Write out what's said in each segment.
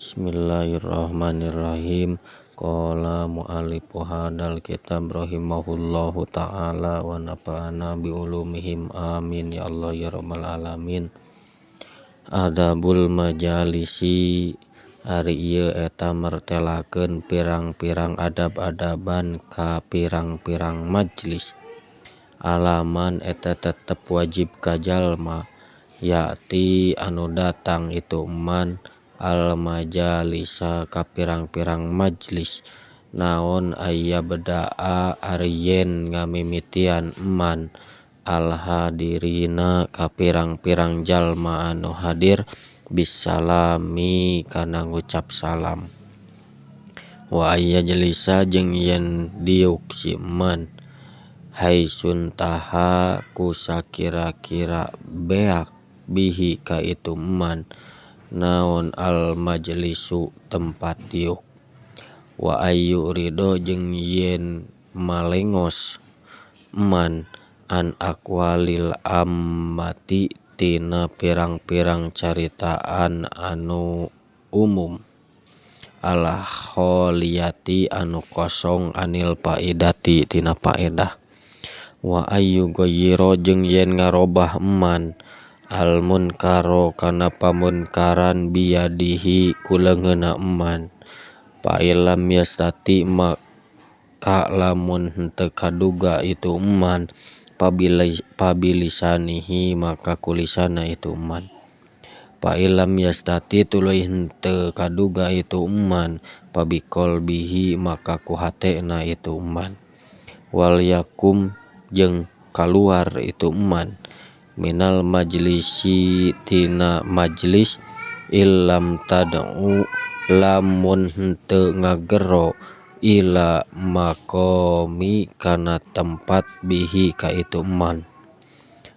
Bismillahirrahmanirrahim. Qala mu'allifu hadal kitab rahimahullahu ta'ala wa nafa'ana bi ulumihim amin ya Allah ya rabbal alamin. Adabul majalisi, ari ieu eta martelakeun pirang-pirang adab-adaban ka pirang-pirang majlis. Alaman eta tetep wajib ka jalma, yati anu datang itu man al majalisa ka pirang-pirang majlis. Naon aya bedaa ari yen ngamimitian man al hadirina ka pirang-pirang jalma anu hadir bisalami kana ngucap salam. Wa aya jelisa jeung yen diuk si man haisun taha ku sakira-kira beak bihi ka itu man naon al majlisu tempat diuk. Wa ayu ridho jeung yen malengos man an aqwalil ammati tina pirang-pirang caritaan anu umum al kholiyati anu kosong anil faedati tina faedah. Wa ayu ghayyiro jeung yen ngarobah man al munkaro kana pamunkaran biyadihi ku leungeunna man. Fa illam yastati maka lamun henteu kaduga itu man pabilisanihi maka kulisanna itu man. Fa illam yastati tuluy henteu kaduga itu man pabiqolbihi maka ku hatena itu man. Wal yakum jeung kaluar itu man minal majlisi tina majlis illam tad'u lamun henteu ngagero ila maqami kana tempat bihi ka itu man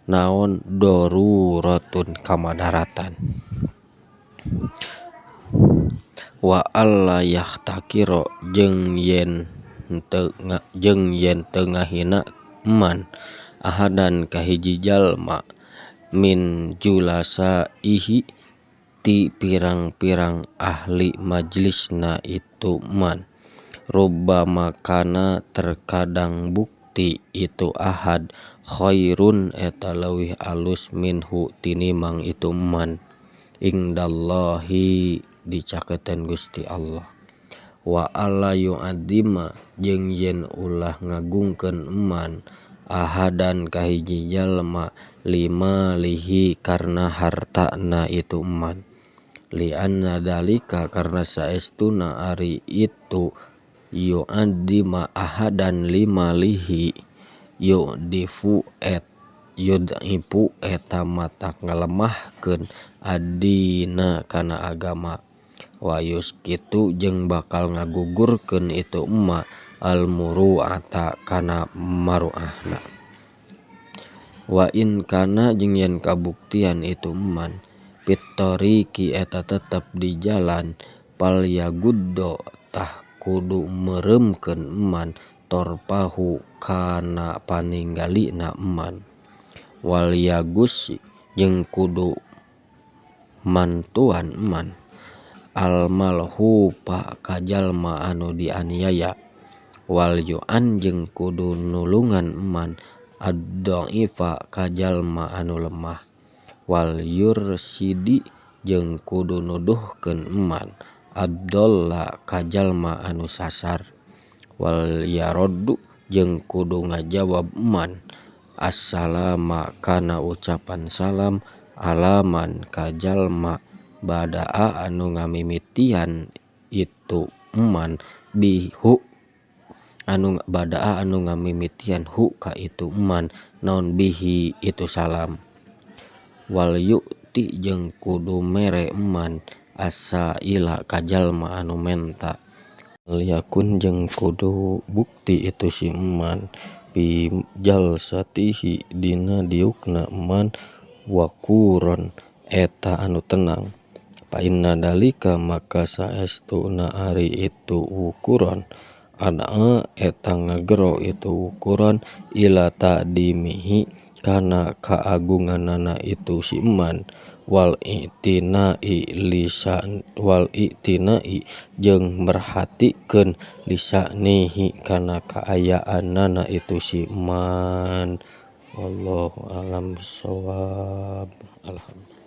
naon daruratun kamadaratan. Wa alla yahtakiro jeung yen teu ngahina man ahadan ka hiji jalma min julasa ihi ti pirang-pirang ahli majlisna itu man. Rubbama kana terkadang bukti itu ahad khairun eta leuwih alus minhu tinimang itu man indallahi dicakeun Gusti Allah. Wa alla yu'adzima jeung yen ulah ngagungkeun man ahadan ka hiji jalma lima lihi karna hartana itu man. Li anna dalika karna saestuna ari itu yu'adzima ahadan lima lihi yudhifu eta matak ngalemahkeun adina kana agama. Wa yuskitu jeung bakal ngagugurkeun itu emma al muru'ata kana maru'ahna. Wa in kana jeung yen kabuktian itu man pitoriqi eta tetep di jalan pal yaguddo tah kudu meureumkeun man torpahu kana paninggalina man. Wal yagus jeung kudu mantuan man al malhupa ka jalma anu dianiaya. Wal yu'an jeung kudu nulungan man ad-dhaifa ka jalma anu lemah. Wal yursidi jeung kudu nuduhkeun man ad-dhalla ka jalma anu sasar. Wal yaroddu jeung kudu ngajawab man assalama kana ucapan salam alaman ka jalma badaa anu ngamimitian itu man bihu anu badaa anu ngamimitian hu ka itu man naon bihi itu salam. Wal yu'ti jeung kudu mere man asaila ka jalma anu menta. Wal yakun jeung kudu bukti itu si man bi jalsatihi dina diukna man waquron eta anu tenang. Fa inna dalika maka saestuna ari itu ukuran ada eta ngagero itu ukuran ila ta'dimihi kana kaagunganana itu si man wal i'tinai jeung merhatikeun lisanihi kana kaayaanana itu si man. Wallahu a'lam bishawab. Alhamdulillah.